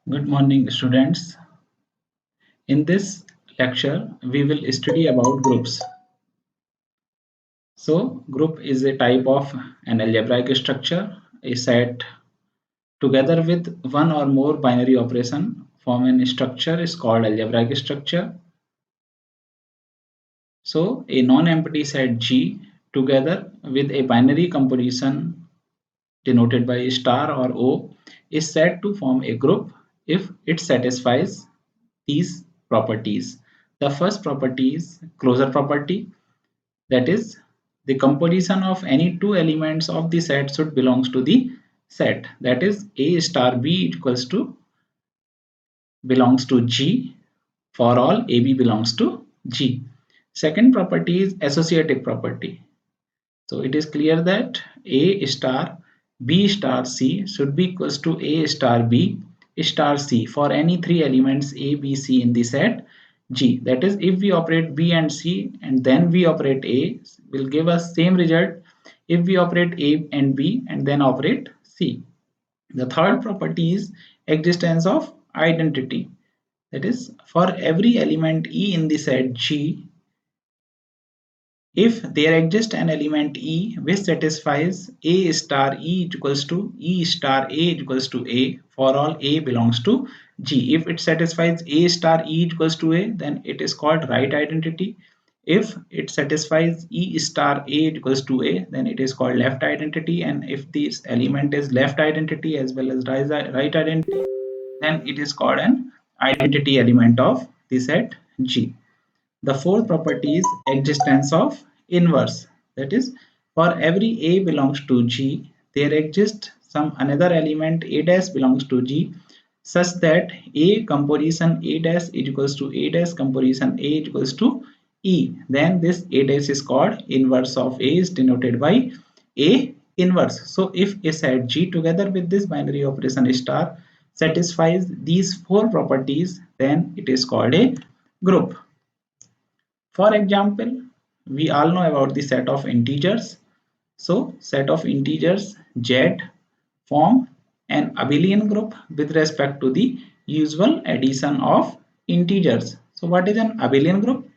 Good morning, students. In this lecture, we will study about groups. So, group is a type of an algebraic structure, a set together with one or more binary operation form a structure is called algebraic structure. So, a non-empty set G together with a binary composition denoted by a star or O is said to form a group if it satisfies these properties. The first property is closure property, that is, the composition of any two elements of the set should belongs to the set, that is A star B equals to belongs to G for all AB belongs to G. Second property is associative property. So it is clear that A star B star C should be equals to A star B star C for any three elements A, B, C in the set G. That is, if we operate B and C and then we operate A, will give us same result if we operate A and B and then operate C. The third property is existence of identity. That is, for every element E in the set G, if there exists an element E which satisfies A star E equals to E star A equals to A for all A belongs to G. If it satisfies A star E equals to A, then it is called right identity. If it satisfies E star A equals to A, then it is called left identity. And if this element is left identity as well as right identity, then it is called an identity element of the set G. The fourth property is existence of inverse. That is, for every A belongs to G, there exists some another element A dash belongs to G such that A composition A dash is equals to A dash composition A equals to E. Then this A dash is called inverse of A is denoted by A inverse. So if a set G together with this binary operation star satisfies these four properties, then it is called a group. For example, we all know about the set of integers. So, set of integers Z form an abelian group with respect to the usual addition of integers. So, what is an abelian group?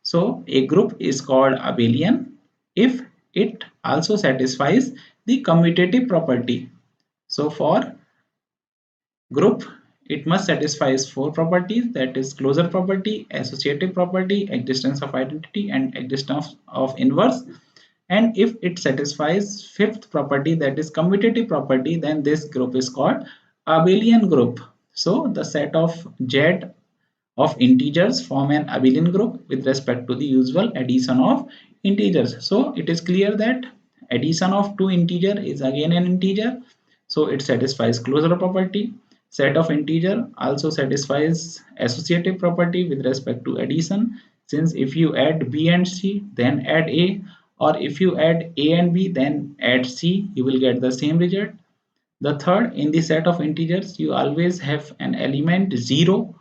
So, a group is called abelian if it also satisfies the commutative property. So, for group, it must satisfy four properties, that is closure property, associative property, existence of identity, and existence of inverse. And if it satisfies fifth property, that is commutative property, then this group is called abelian group. So the set of Z of integers form an abelian group with respect to the usual addition of integers. So it is clear that addition of two integer is again an integer, so it satisfies closure property. Set of integer also satisfies associative property with respect to addition, since if you add b and c then add a, or if you add a and b then add c, you will get the same result. The third, in the set of integers you always have an element 0,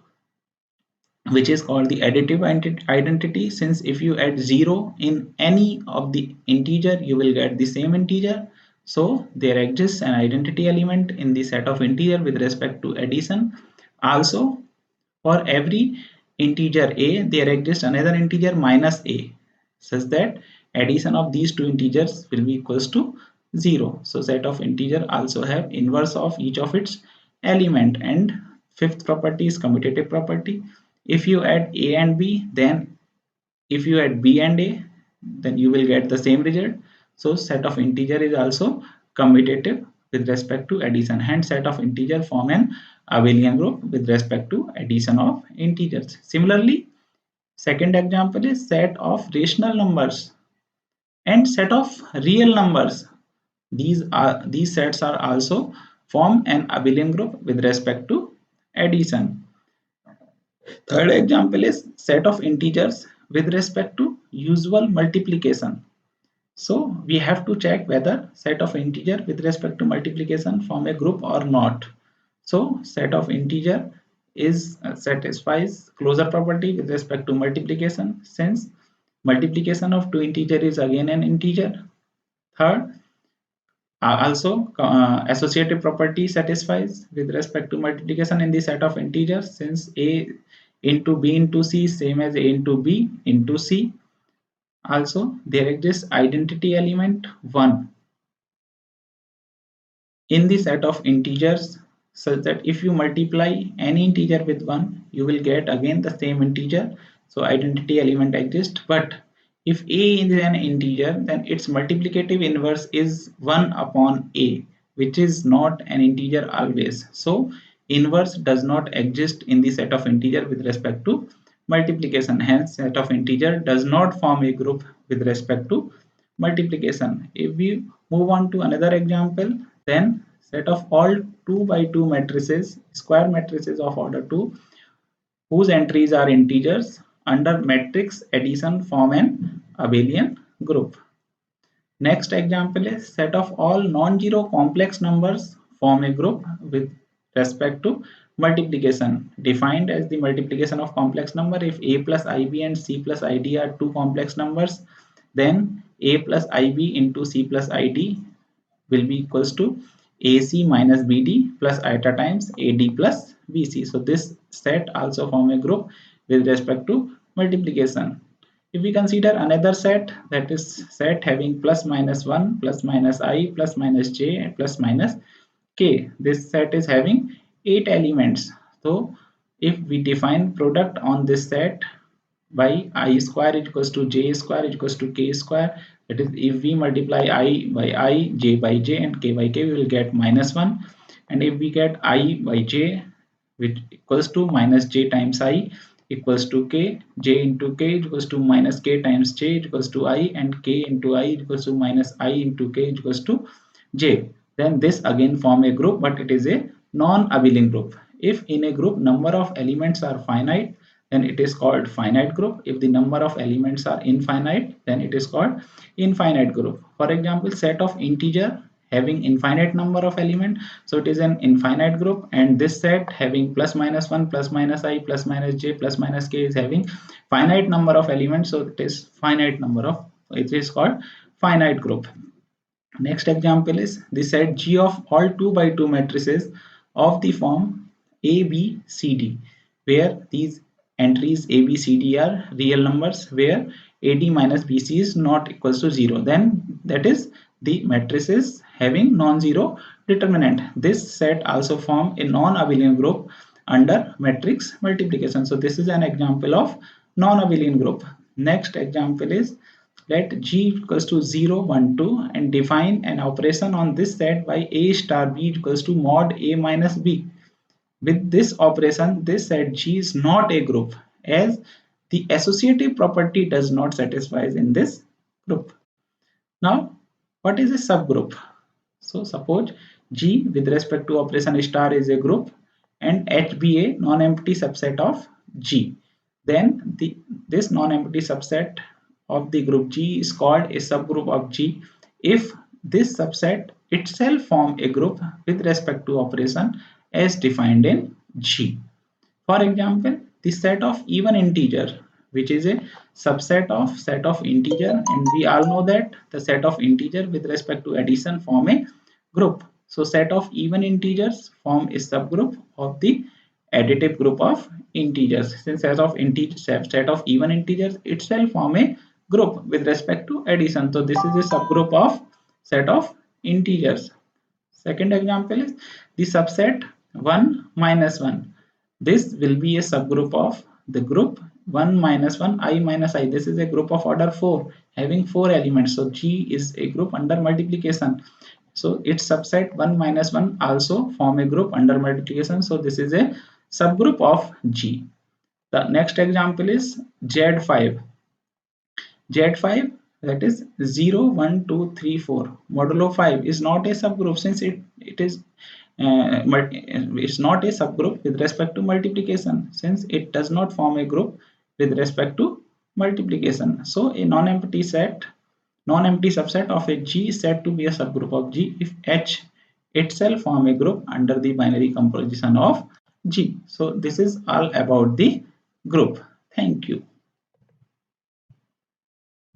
which is called the additive identity, since if you add 0 in any of the integer you will get the same integer. So there exists an identity element in the set of integer with respect to addition. Also, for every integer a there exists another integer minus a such that addition of these two integers will be equals to 0. So set of integer also have inverse of each of its element. And fifth property is commutative property. If you add a and b, then if you add b and a, then you will get the same result. So set of integer is also commutative with respect to addition. Hence set of integer form an abelian group with respect to addition of integers. Similarly, second example is set of rational numbers and set of real numbers. These sets are also form an abelian group with respect to addition. Third example is set of integers with respect to usual multiplication. So we have to check whether set of integer with respect to multiplication form a group or not. So set of integer is satisfies closure property with respect to multiplication, since multiplication of two integer is again an integer. Third, Also, associative property satisfies with respect to multiplication in the set of integers, since a into b into c is same as a into b into c. Also, there exists identity element 1 in the set of integers, such that if you multiply any integer with 1, you will get again the same integer. So identity element exists. But if a is an integer, then its multiplicative inverse is 1 upon a, which is not an integer always. So inverse does not exist in the set of integer with respect to multiplication. Hence set of integer does not form a group with respect to multiplication. If we move on to another example, then set of all 2 by 2 matrices, square matrices of order 2, whose entries are integers, under matrix addition form an abelian group. Next example is set of all non-zero complex numbers form a group with respect to multiplication, defined as the multiplication of complex number. If a plus ib and c plus id are two complex numbers, then a plus ib into c plus id will be equals to AC minus BD plus iota times AD plus BC. So this set also form a group with respect to multiplication. If we consider another set, that is set having plus minus 1 plus minus I plus minus j and plus minus k, this set is having 8 elements. So if we define product on this set by I square is equals to j square is equals to k square, that is if we multiply I by I, j by j and k by k, we will get minus 1. And if we get I by j, which equals to minus j times I equals to k, j into k equals to minus k times j equals to I, and k into I equals to minus I into k equals to j, then this again form a group, but it is a non-abelian group. If in a group number of elements are finite, then it is called finite group. If the number of elements are infinite, then it is called infinite group. For example, set of integer having infinite number of element, so it is an infinite group. And this set having plus minus 1 plus minus I plus minus j plus minus k is having finite number of elements, so it is finite number of, it is called finite group. Next example is the set G of all 2 by 2 matrices of the form A, B, C, D, where these entries A, B, C, D are real numbers, where AD minus BC is not equals to 0. Then that is the matrices having non-zero determinant. This set also form a non-abelian group under matrix multiplication. So this is an example of non-abelian group. Next example is let G equals to 0, 1, 2 and define an operation on this set by A star B equals to mod A minus B. With this operation, this set G is not a group, as the associative property does not satisfy in this group. Now, what is a subgroup? So suppose G with respect to operation star is a group and H be a non-empty subset of G. Then this non-empty subset of the group G is called a subgroup of G if this subset itself form a group with respect to operation as defined in G. For example, the set of even integer, which is a subset of set of integer, and we all know that the set of integer with respect to addition form a group. So set of even integers form a subgroup of the additive group of integers. Since set of even integers itself form a group with respect to addition, so this is a subgroup of set of integers. Second example is the subset 1 minus 1. This will be a subgroup of the group 1 minus 1 I minus I. This is a group of order 4 having 4 elements. So G is a group under multiplication. So its subset 1 minus 1 also form a group under multiplication. So this is a subgroup of G. The next example is Z5. Z5, that is 0, 1, 2, 3, 4. Modulo 5 is not a subgroup, since it's not a subgroup with respect to multiplication, since it does not form a group with respect to multiplication. So a non-empty subset of a G is said to be a subgroup of G if H itself form a group under the binary composition of G. So this is all about the group. Thank you.